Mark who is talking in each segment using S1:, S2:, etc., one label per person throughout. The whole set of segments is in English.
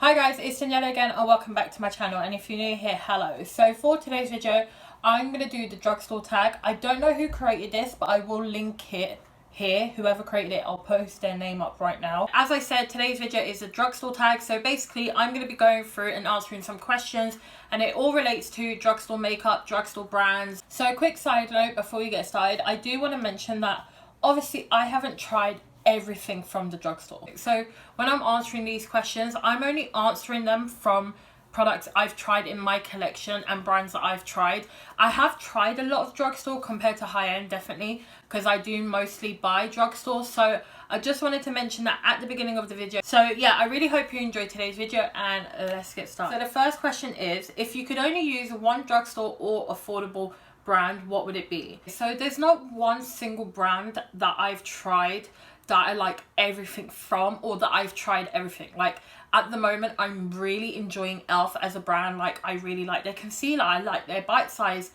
S1: Hi guys, it's Daniela again and welcome back to my channel, and if you're new here, hello. So for today's video, I'm going to do the drugstore tag. I don't know who created this, but I will link it here. Whoever created it, I'll post their name up right now. As I said, today's video is a drugstore tag. So basically, I'm going to be going through and answering some questions, and it all relates to drugstore makeup, drugstore brands. So a quick side note before we get started, I do want to mention that obviously I haven't tried everything from the drugstore. So when I'm answering these questions, I'm only answering them from products I've tried in my collection and brands that I've tried. I have tried a lot of drugstore compared to high-end, definitely, because I do mostly buy drugstore. So I just wanted to mention that at the beginning of the video. So yeah, I really hope you enjoyed today's video, and let's get started. So the first question is, if you could only use one drugstore or affordable brand, what would it be? So there's not one single brand that I've tried that I like everything from, or that I've tried everything. Like at the moment, I'm really enjoying Elf as a brand. Like I really like their concealer, I like their bite-size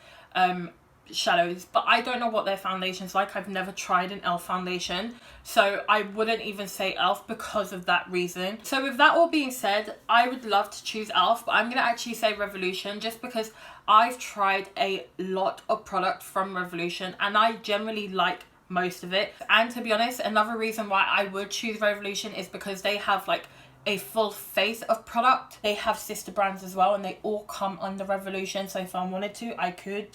S1: shadows, but I don't know what their foundation's like. I've never tried an Elf foundation, so I wouldn't even say Elf because of that reason. So with that all being said, I would love to choose Elf, but I'm gonna actually say Revolution, just because I've tried a lot of product from Revolution and I generally like most of it. And to be honest, another reason why I would choose Revolution is because they have like a full face of product. They have sister brands as well, and they all come under Revolution, so if I wanted to, I could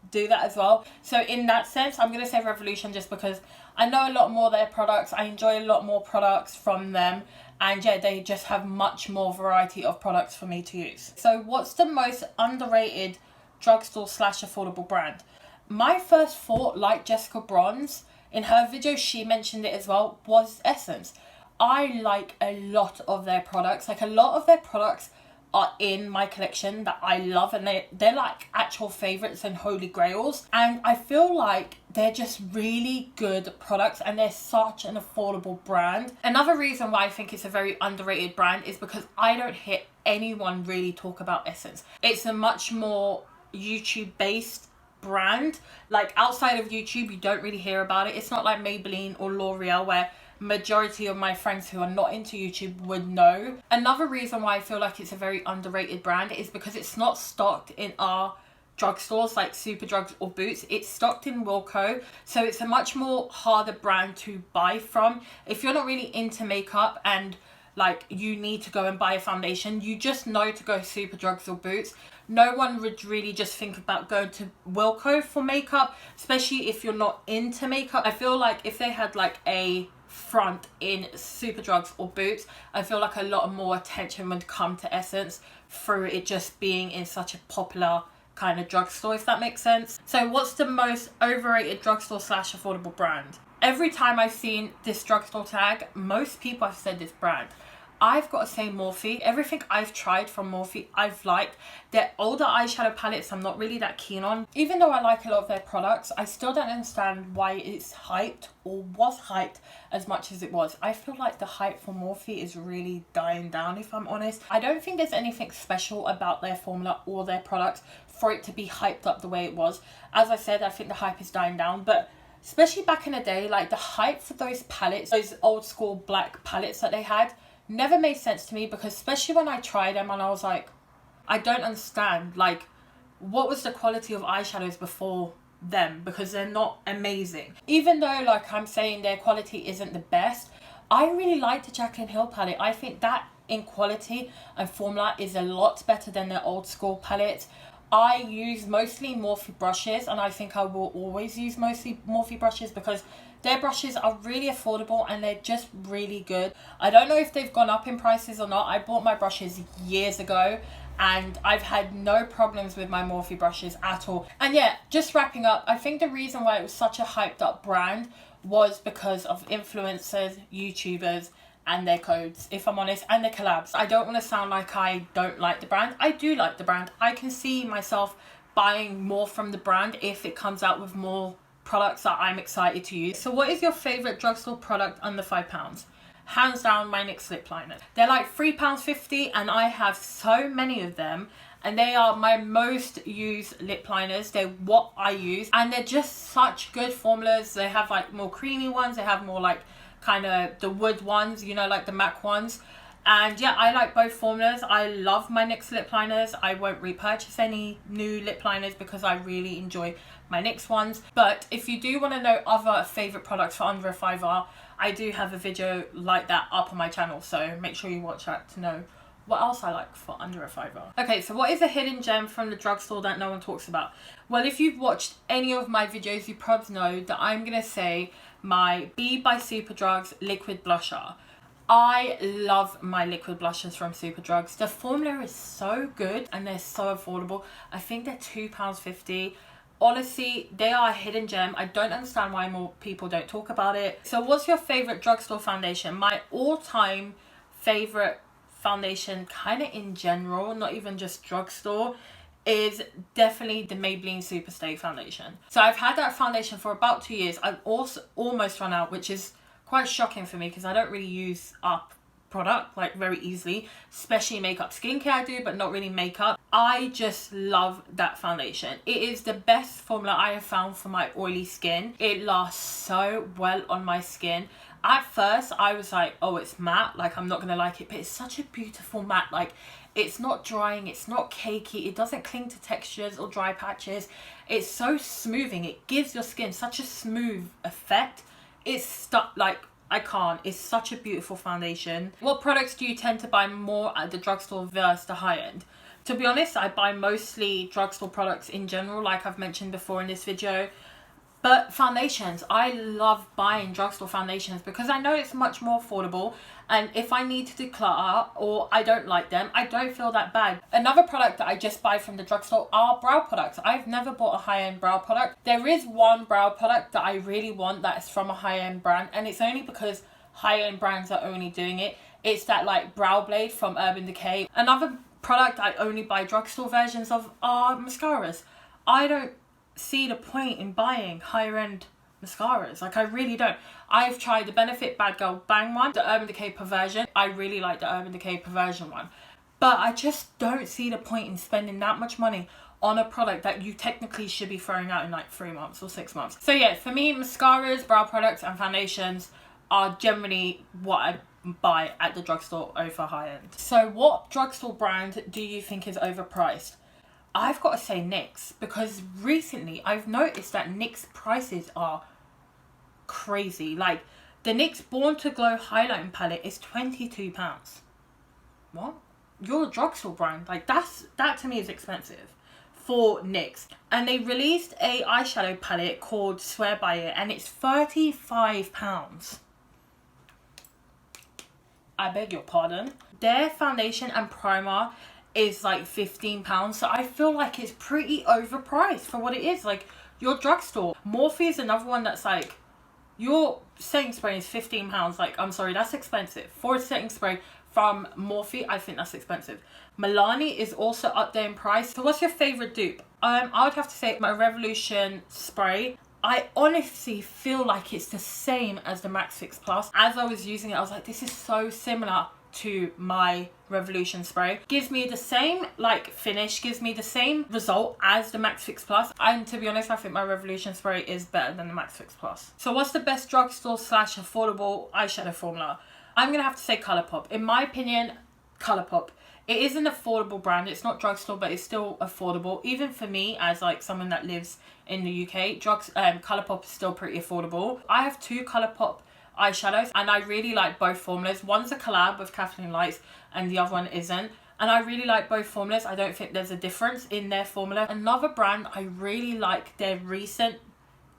S1: do that as well. So in that sense, I'm gonna say Revolution, just because I know a lot more of their products, I enjoy a lot more products from them, and yeah, they just have much more variety of products for me to use. So what's the most underrated drugstore / affordable brand? My first thought, like Jessica Bronze, in her video she mentioned it as well, was Essence. I like a lot of their products. Like a lot of their products are in my collection that I love, and they're like actual favourites and holy grails. And I feel like they're just really good products, and they're such an affordable brand. Another reason why I think it's a very underrated brand is because I don't hear anyone really talk about Essence. It's a much more YouTube based brand. Like outside of YouTube, you don't really hear about it. It's not like Maybelline or L'Oreal, where majority of my friends who are not into YouTube would know. Another reason why I feel like it's a very underrated brand is because it's not stocked in our drugstores like Superdrugs or Boots. It's stocked in Wilko, so it's a much more harder brand to buy from. If you're not really into makeup and like you need to go and buy a foundation, you just know to go Superdrugs or Boots. No one would really just think about going to Wilko for makeup, especially if you're not into makeup. I feel like if they had like a front in Superdrugs or Boots, I feel like a lot more attention would come to Essence through it just being in such a popular kind of drugstore, if that makes sense. So what's the most overrated drugstore / affordable brand? Every time I've seen this drugstore tag, most people have said this brand. I've got to say Morphe. Everything I've tried from Morphe, I've liked. Their older eyeshadow palettes, I'm not really that keen on. Even though I like a lot of their products, I still don't understand why it's hyped, or was hyped as much as it was. I feel like the hype for Morphe is really dying down, if I'm honest. I don't think there's anything special about their formula or their products for it to be hyped up the way it was. As I said, I think the hype is dying down, but especially back in the day, like the hype for those palettes, those old school black palettes that they had, never made sense to me, because especially when I tried them and I was like, I don't understand, like what was the quality of eyeshadows before them, because they're not amazing. Even though like I'm saying their quality isn't the best, I really like the Jaclyn Hill palette. I think that in quality and formula is a lot better than their old school palettes. I use mostly Morphe brushes, and I think I will always use mostly Morphe brushes because their brushes are really affordable and they're just really good. I don't know if they've gone up in prices or not. I bought my brushes years ago and I've had no problems with my Morphe brushes at all. And yeah, just wrapping up, I think the reason why it was such a hyped up brand was because of influencers, YouTubers, and their codes, if I'm honest, and their collabs. I don't want to sound like I don't like the brand. I do like the brand. I can see myself buying more from the brand if it comes out with more products that I'm excited to use. So what is your favorite drugstore product under £5? Hands down, my NYX lip liners. They're like £3.50 and I have so many of them, and they are my most used lip liners. They're what I use, and they're just such good formulas. They have like more creamy ones, they have more like kind of the wood ones, you know, like the MAC ones. And yeah, I like both formulas. I love my NYX lip liners. I won't repurchase any new lip liners because I really enjoy my NYX ones. But if you do want to know other favourite products for under a £5, I do have a video like that up on my channel. So make sure you watch that to know what else I like for under a £5. Okay, so what is a hidden gem from the drugstore that no one talks about? Well, if you've watched any of my videos, you probably know that I'm going to say my Be by Superdrugs liquid blusher. I love my liquid blushers from Superdrugs. The formula is so good and they're so affordable. I think they're £2.50. Honestly, they are a hidden gem. I don't understand why more people don't talk about it. So what's your favourite drugstore foundation? My all-time favourite foundation, kind of in general, not even just drugstore, is definitely the Maybelline Superstay foundation. So I've had that foundation for about 2 years. I've also almost run out, which is quite shocking for me because I don't really use up product like very easily, especially makeup. Skincare I do, but not really makeup. I just love that foundation. It is the best formula I have found for my oily skin. It lasts so well on my skin. At first I was like, oh, it's matte, like I'm not gonna like it, but it's such a beautiful matte. Like, it's not drying, it's not cakey, it doesn't cling to textures or dry patches. It's so smoothing. It gives your skin such a smooth effect. It's stuck, like, I can't. It's such a beautiful foundation. What products do you tend to buy more at the drugstore versus the high end? To be honest, I buy mostly drugstore products in general, like I've mentioned before in this video. But foundations, I love buying drugstore foundations because I know it's much more affordable, and if I need to declutter or I don't like them, I don't feel that bad. Another product that I just buy from the drugstore are brow products. I've never bought a high-end brow product. There is one brow product that I really want that is from a high-end brand, and it's only because high-end brands are only doing it. It's that like brow blade from Urban Decay. Another product I only buy drugstore versions of are mascaras. I don't see the point in buying higher end mascaras. Like, I really don't. I've tried the Benefit Bad Girl Bang one, the Urban Decay Perversion. I really like the Urban Decay Perversion one, but I just don't see the point in spending that much money on a product that you technically should be throwing out in like 3 months or 6 months. So yeah, for me, mascaras, brow products and foundations are generally what I buy at the drugstore over high end. So what drugstore brand do you think is overpriced? I've got to say NYX, because recently I've noticed that NYX prices are crazy. Like, the NYX Born to Glow highlighting palette is £22. What? You're a drugstore brand. Like, that to me is expensive for NYX. And they released a eyeshadow palette called Swear By It, and it's £35. I beg your pardon. Their foundation and primer is like £15, so I feel like it's pretty overpriced for what it is. Like, your drugstore. Morphe is another one that's like, your setting spray is £15. Like, I'm sorry, that's expensive. For a setting spray from Morphe, I think that's expensive. Milani is also up there in price. So what's your favourite dupe? I would have to say my Revolution spray. I honestly feel like it's the same as the Max Fix Plus. As I was using it, I was like, this is so similar to my Revolution spray. Gives me the same like finish, gives me the same result as the Max Fix Plus, and to be honest, I think my Revolution spray is better than the Max Fix Plus. So what's the best drugstore / affordable eyeshadow formula? I'm gonna have to say Colourpop. In my opinion, Colourpop. It is an affordable brand. It's not drugstore, but it's still affordable. Even for me, as like someone that lives in the UK, Colourpop is still pretty affordable. I have 2 Colourpop eyeshadows and I really like both formulas. One's a collab with Kathleen Lights and the other one isn't, and I really like both formulas. I don't think there's a difference in their formula. Another brand, I really like their recent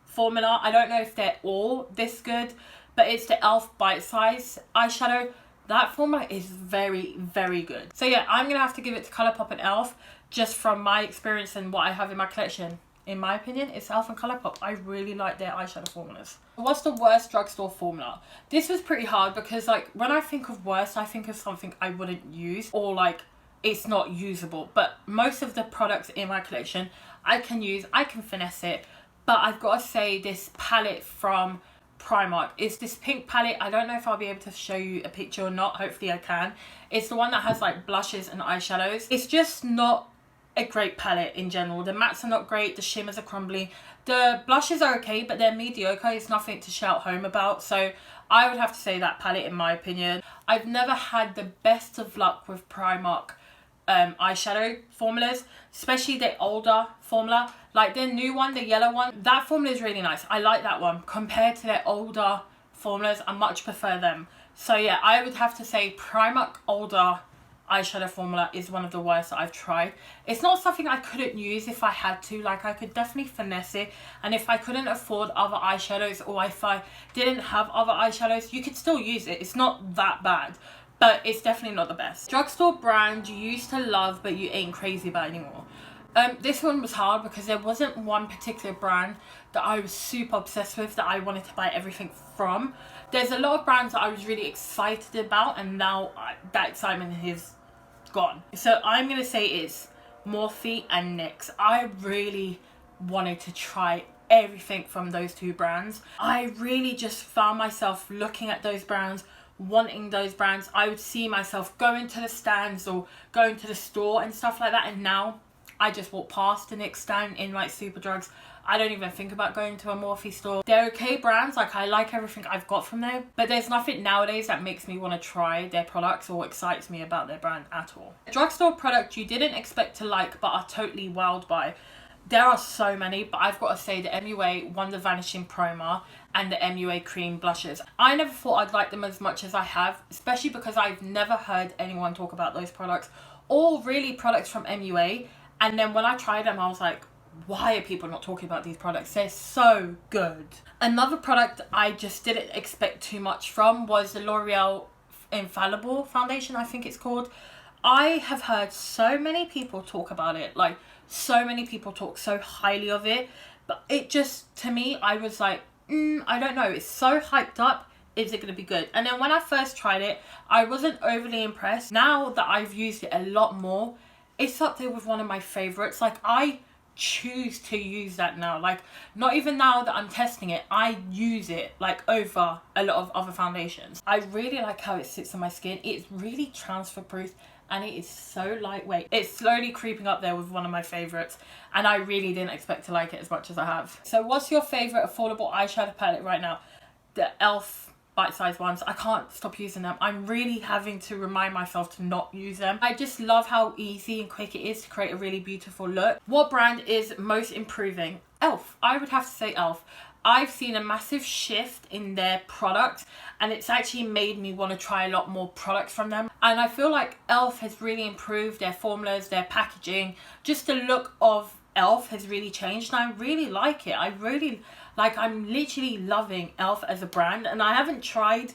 S1: formula. I don't know if they're all this good, but it's the e.l.f. Bite Size eyeshadow. That formula is very, very good. So yeah, I'm gonna have to give it to Colourpop and e.l.f. just from my experience and what I have in my collection. In my opinion, it's e.l.f. and Colourpop. I really like their eyeshadow formulas. What's the worst drugstore formula? This was pretty hard because like when I think of worst, I think of something I wouldn't use or like it's not usable. But most of the products in my collection I can use, I can finesse it. But I've got to say this palette from Primark. It's this pink palette. I don't know if I'll be able to show you a picture or not. Hopefully I can. It's the one that has like blushes and eyeshadows. It's just not a great palette in general. The mattes are not great, the shimmers are crumbly, the blushes are okay, but they're mediocre. It's nothing to shout home about. So I would have to say that palette in my opinion. I've never had the best of luck with Primark eyeshadow formulas, especially the older formula. Like their new one, the yellow one, that formula is really nice. I like that one compared to their older formulas. I much prefer them. So yeah, I would have to say Primark older eyeshadow formula is one of the worst that I've tried. It's not something I couldn't use if I had to. Like, I could definitely finesse it, and if I couldn't afford other eyeshadows, or if I didn't have other eyeshadows, you could still use it. It's not that bad, but it's definitely not the best. Drugstore brand you used to love but you ain't crazy about anymore. This one was hard because there wasn't one particular brand that I was super obsessed with that I wanted to buy everything from. There's a lot of brands that I was really excited about, and now that excitement is gone. So I'm going to say it's Morphe and NYX. I really wanted to try everything from those two brands. I really just found myself looking at those brands, wanting those brands. I would see myself going to the stands or going to the store and stuff like that, and now I just walk past the NYX stand in like Superdrugs. I don't even think about going to a Morphe store. They're okay brands, like I like everything I've got from there, but there's nothing nowadays that makes me want to try their products or excites me about their brand at all. Drugstore product you didn't expect to like but are totally wowed by. There are so many, but I've got to say the MUA Wonder Vanishing Primer and the MUA Cream Blushes. I never thought I'd like them as much as I have, especially because I've never heard anyone talk about those products, or really products from MUA. And then when I tried them, I was like, why are people not talking about these products? They're so good. Another product I just didn't expect too much from was the L'Oreal Infallible foundation, I think it's called. I have heard so many people talk about it, like so many people talk so highly of it, but it just, to me, I was like, I don't know, it's so hyped up. Is it going to be good? And then when I first tried it, I wasn't overly impressed. Now that I've used it a lot more, it's up there with one of my favorites. Like, I choose to use that now. Like, not even now that I'm testing it, I use it like over a lot of other foundations. I really like how it sits on my skin. It's really transfer proof and it is so lightweight. It's slowly creeping up there with one of my favorites, and I really didn't expect to like it as much as I have. So what's your favorite affordable eyeshadow palette right now? The Elf bite-sized ones. I can't stop using them. I'm really having to remind myself to not use them. I just love how easy and quick it is to create a really beautiful look. What brand is most improving? Elf. I would have to say Elf. I've seen a massive shift in their products, and it's actually made me want to try a lot more products from them. And I feel like Elf has really improved their formulas, their packaging. Just the look of Elf has really changed, and I really like it. I'm literally loving Elf as a brand, and I haven't tried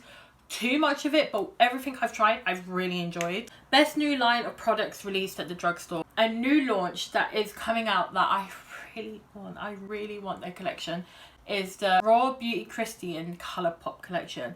S1: too much of it, but everything I've tried I've really enjoyed. Best new line of products released at the drugstore. A new launch that is coming out that I really want their collection is the Raw Beauty Christian Colourpop collection.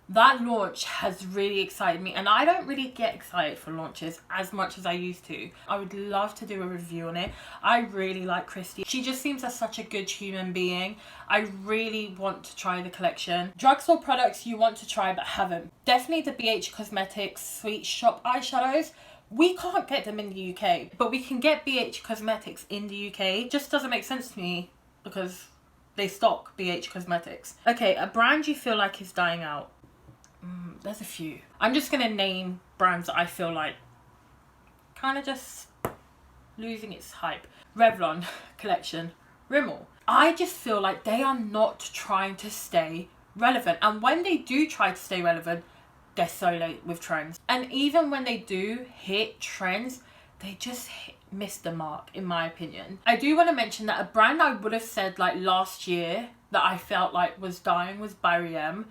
S1: That launch has really excited me, and I don't really get excited for launches as much as I used to. I would love to do a review on it. I really like Christy. She just seems like such a good human being. I really want to try the collection. Drugstore products you want to try but haven't. Definitely the BH Cosmetics Sweet Shop eyeshadows. We can't get them in the UK, but we can get BH Cosmetics in the UK. It just doesn't make sense to me because they stock BH Cosmetics. Okay, a brand you feel like is dying out. There's a few. I'm just going to name brands that I feel like kind of just losing its hype. Revlon collection, Rimmel. I just feel like they are not trying to stay relevant. And when they do try to stay relevant, they're so late with trends. And even when they do hit trends, they just miss the mark, in my opinion. I do want to mention that a brand I would have said like last year that I felt like was dying was Barry M.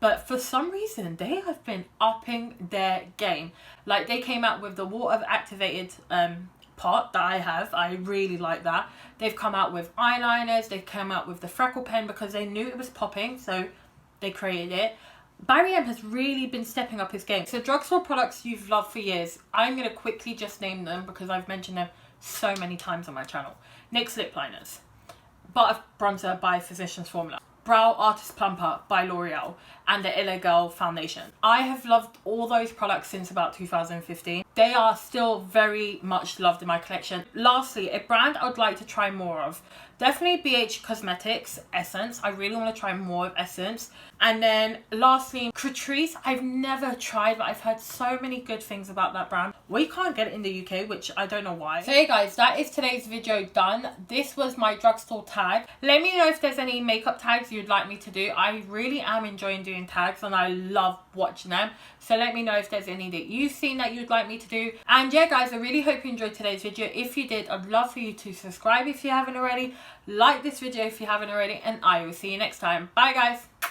S1: But for some reason, they have been upping their game. Like, they came out with the water activated pot that I have. I really like that. They've come out with eyeliners. They've come out with the freckle pen because they knew it was popping, so they created it. Barry M has really been stepping up his game. So drugstore products you've loved for years. I'm going to quickly just name them because I've mentioned them so many times on my channel. NYX lip liners. Butter bronzer by Physicians Formula. Brow Artist Plumper by L'Oreal, and the Illegal foundation. I have loved all those products since about 2015. they are still very much loved in my collection. Lastly, a brand I would like to try more of, definitely BH Cosmetics Essence. I really want to try more of Essence. And then lastly, Catrice. I've never tried, but I've heard so many good things about that brand. We can't get it in the UK, which I don't know why. So hey guys, that is today's video done. This was my drugstore tag. Let me know if there's any makeup tags you'd like me to do. I really am enjoying doing tags and I love watching them. So let me know if there's any that you've seen that you'd like me to do. And yeah guys, I really hope you enjoyed today's video. If you did, I'd love for you to subscribe if you haven't already. Like this video if you haven't already. And I will see you next time. Bye guys.